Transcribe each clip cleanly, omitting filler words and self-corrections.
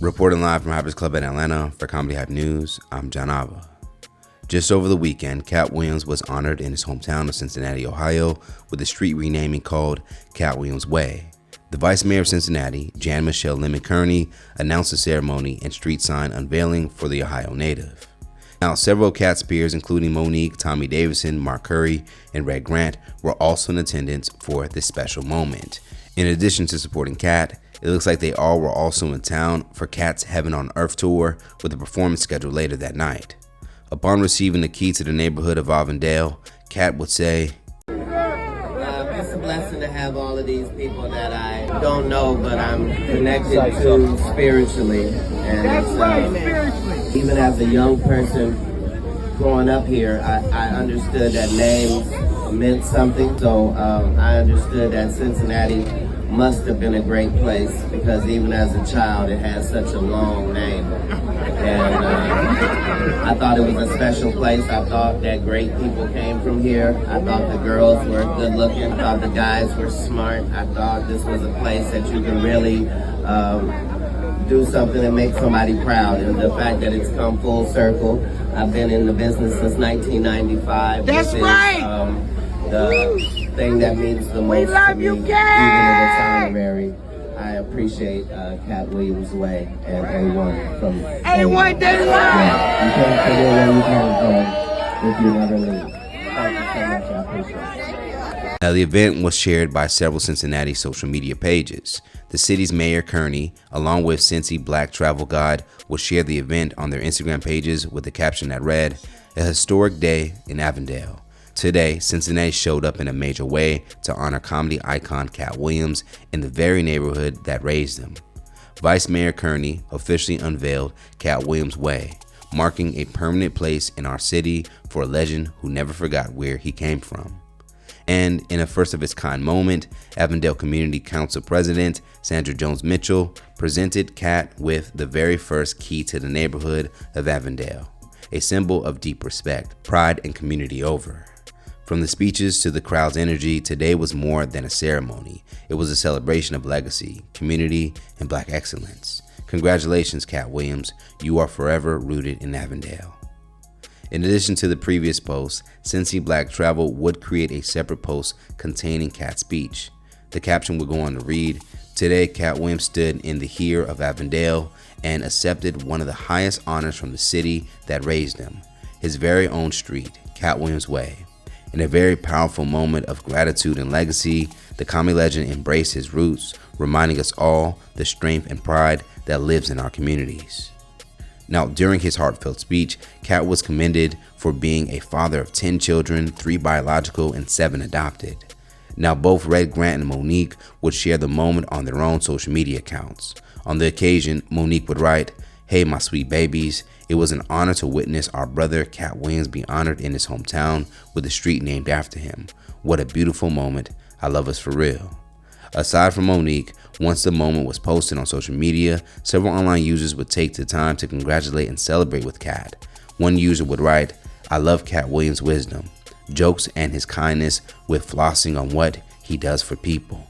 Reporting live from Hypers Club in Atlanta for Comedy Hype News, I'm John Abba. Just over the weekend, Katt Williams was honored in his hometown of Cincinnati, Ohio, with a street renaming called Katt Williams Way. The Vice Mayor of Cincinnati, Jan Michelle Lemon Kearney, announced the ceremony and street sign unveiling for the Ohio native. Now, several Katt's peers, including Monique, Tommy Davidson, Mark Curry, and Red Grant, were also in attendance for this special moment. In addition to supporting Katt, it looks like they all were also in town for Katt's Heaven on Earth tour, with a performance scheduled later that night. Upon receiving the key to the neighborhood of Avondale, Katt would say, "It's a blessing to have all of these people that I don't know, but I'm connected to spiritually. And even as a young person growing up here, I understood that names meant something. So I understood that Cincinnati must have been a great place, because even as a child it has such a long name, and I thought it was a special place. I thought that great people came from here. I thought the girls were good looking. I thought the guys were smart. I thought this was a place that you can really do something and make somebody proud, and the fact that it's come full circle. I've been in the business since 1995. That's right. The thing that means the most to me, even if it's honorary. I appreciate Katt Williams Way and A1 from A1 Day One. You can't forget where you came from if you never leave. Thank you so much. I appreciate it. Now, the event was shared by several Cincinnati social media pages. The city's Mayor Kearney, along with Cincy Black Travel Guide, will share the event on their Instagram pages with a caption that read, "A historic day in Avondale. Today, Cincinnati showed up in a major way to honor comedy icon Katt Williams in the very neighborhood that raised him." Vice Mayor Kearney officially unveiled Katt Williams Way, marking a permanent place in our city for a legend who never forgot where he came from. And in a first of its kind moment, Avondale Community Council President Sandra Jones Mitchell presented Katt with the very first key to the neighborhood of Avondale, a symbol of deep respect, pride, and community over. From the speeches to the crowd's energy, today was more than a ceremony. It was a celebration of legacy, community, and Black excellence. Congratulations, Katt Williams. You are forever rooted in Avondale. In addition to the previous post, Cincy Black Travel would create a separate post containing Katt's speech. The caption would go on to read, "Today, Katt Williams stood in the here of Avondale and accepted one of the highest honors from the city that raised him, his very own street, Katt Williams Way." In a very powerful moment of gratitude and legacy, the comedy legend embraced his roots, reminding us all the strength and pride that lives in our communities. Now, during his heartfelt speech, Katt was commended for being a father of 10 children, 3 biological and 7 adopted. Now, both Red Grant and Monique would share the moment on their own social media accounts. On the occasion, Monique would write, "Hey, my sweet babies. It was an honor to witness our brother Katt Williams be honored in his hometown with a street named after him. What a beautiful moment. I love us for real." Aside from Monique, once the moment was posted on social media, several online users would take the time to congratulate and celebrate with Katt. One user would write, "I love Katt Williams' wisdom, jokes, and his kindness with flossing on what he does for people."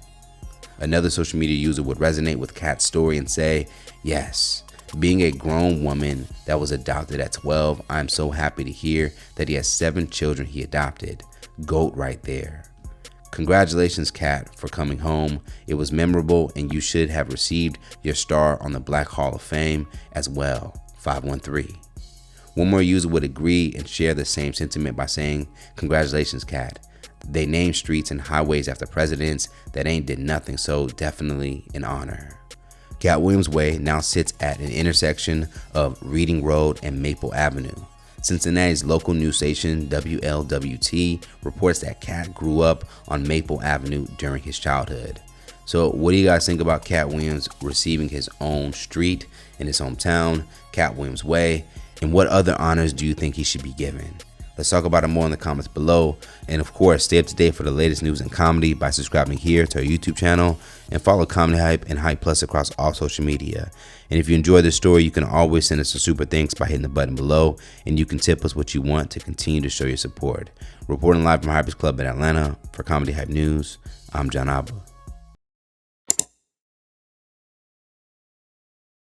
Another social media user would resonate with Katt's story and say, "Yes. Being a grown woman that was adopted at 12, I am so happy to hear that he has 7 children he adopted. GOAT right there. Congratulations, Katt, for coming home. It was memorable, and you should have received your star on the Black Hall of Fame as well, 513. One more user would agree and share the same sentiment by saying, "Congratulations, Katt. They named streets and highways after presidents that ain't did nothing, so definitely an honor." Katt Williams Way now sits at an intersection of Reading Road and Maple Avenue. Cincinnati's local news station, WLWT, reports that Katt grew up on Maple Avenue during his childhood. So what do you guys think about Katt Williams receiving his own street in his hometown, Katt Williams Way, and what other honors do you think he should be given? Let's talk about it more in the comments below. And of course, stay up to date for the latest news and comedy by subscribing here to our YouTube channel, and follow Comedy Hype and Hype Plus across all social media. And if you enjoyed this story, you can always send us a super thanks by hitting the button below, and you can tip us what you want to continue to show your support. Reporting live from Hypers Club in Atlanta for Comedy Hype News, I'm John Abba.